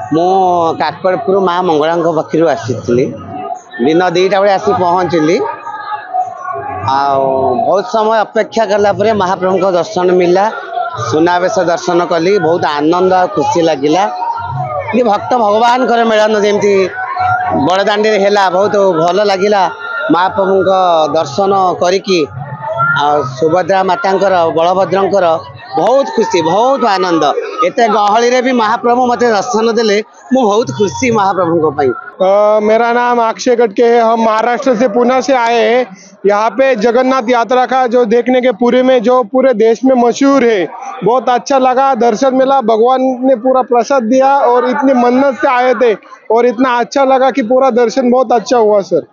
मु काकड़पुर माँ मंगला पाखि आसी दिन 2टा बजे आसी पहुँचली। बहुत समय अपेक्षा कला महाप्रभु को दर्शन मिला, सुनावेश दर्शन कली, बहुत आनंद और खुशी लगिला। ये भक्त भगवान कर मिलन जमी बड़दाण्डी है, बहुत भल लगिला। महाप्रभु को दर्शन करी सुभद्रा मातांकर बलभद्रंकर बहुत खुशी, बहुत आनंद। एत गहली रे भी महाप्रभु मते दर्शन देले, मु बहुत खुशी महाप्रभु को। मेरा नाम अक्षय कटके है। हम महाराष्ट्र से पुणे से आए हैं। यहाँ पे जगन्नाथ यात्रा का जो देखने के पूरे देश में मशहूर है। बहुत अच्छा लगा, दर्शन मिला, भगवान ने पूरा प्रसाद दिया और इतनी मन्नत से आए थे और इतना अच्छा लगा कि पूरा दर्शन बहुत अच्छा हुआ सर।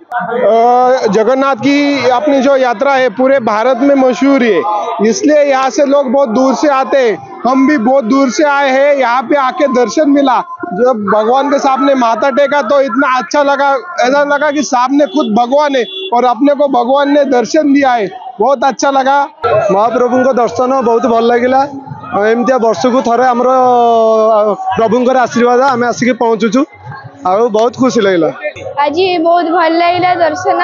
जगन्नाथ की अपनी जो यात्रा है पूरे भारत में मशहूर है, इसलिए यहाँ से लोग बहुत दूर से आते हैं। हम भी बहुत दूर से आए हैं, यहाँ पे आके दर्शन मिला। जब भगवान के सामने माथा टेका तो इतना अच्छा लगा, ऐसा लगा कि सामने खुद भगवान है और अपने को भगवान ने दर्शन दिया है। बहुत अच्छा लगा। महाप्रभु को दर्शन बहुत भल लगिला। एमती वर्ष को थरे आमर प्रभुंर आशीर्वाद आम आसिक पहुँचुचु आ बहुत खुशी लगे। आज बहुत भल लगे दर्शन।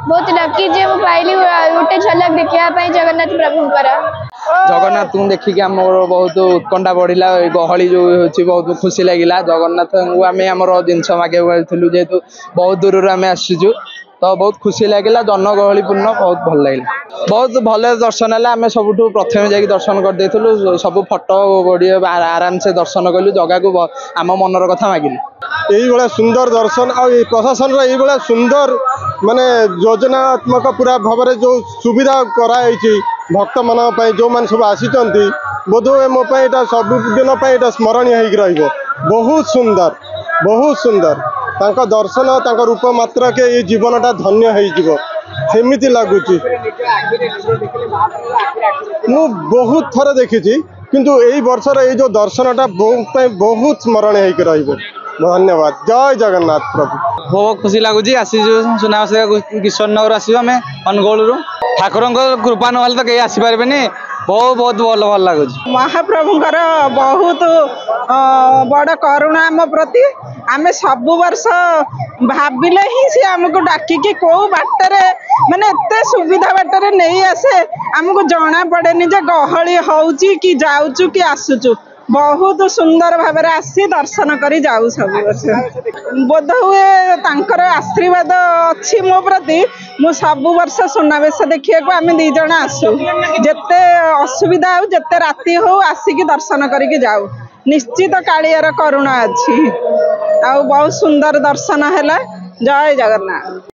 बहुत लकी जे पाइली गोटे झलक देखा जगन्नाथ प्रभुंकर। जगन्नाथ को देखिक आम बहुत उत्कंठा बढ़ला, गहली जो बहुत खुशी लगे। जगन्नाथ को आम जिनस मागे जेहेतु बहुत दूर आम आसीचु तो बहुत खुशी लगे। जनगहली पूर्ण बहुत भल लगे, बहुत भल दर्शन है। आम सब प्रथम जा दर्शन करदेलु, सब फटो वीडियो आराम से दर्शन कलु, जगह को आम मनर कथा मागिलु। यही सुंदर दर्शन आ प्रशासन ये सुंदर माने योजनात्मक पूरा भाव में जो सुविधा कराई भक्त मान जो मैंने सब आसी बोधे मो सबुदिन स्मरणीय हो। बहुत सुंदर, बहुत सुंदर। तांका दर्शन तांका रूप मात्र के ये जीवनटा धन्य होमिति लगुच। मु बहुत थर देखी किंतु यही वर्षर ये जो दर्शनटा बहुत स्मरणीय हो। धन्यवाद। जय जगन्नाथ प्रभु। बहुत खुशी लगुच। आसीजु सुनावेश किशोरनगर आसो आम अनुगोल ठाकुर कृपा ना तो कहीं आसपारे। बहुत बहुत भल भल लगुच। महाप्रभुंकर बहुत बड़ करुणा आम प्रति। आमे सब वर्ष भाविले ही सी आमको डाकिकी को बाटरे माने एते सुविधा बाटरे नहीं आसे, आमको जना पड़ेनी जे गहली होउची कि जाउचु कि आसुचु। बहुत सुंदर भाव आसी दर्शन करी जाऊ सब वर्ष। बोध हुए तांकर आशीर्वाद अच्छी मो प्रति। मु सब वर्ष सुनावेश देखिए को आम 2 जण आसु, जेते असुविधा हो जेते राति हो आसिकी दर्शन करके जाऊ। निश्चित कालियार करुणा अच्छी आ बहुत सुंदर दर्शन है। जय जगन्नाथ।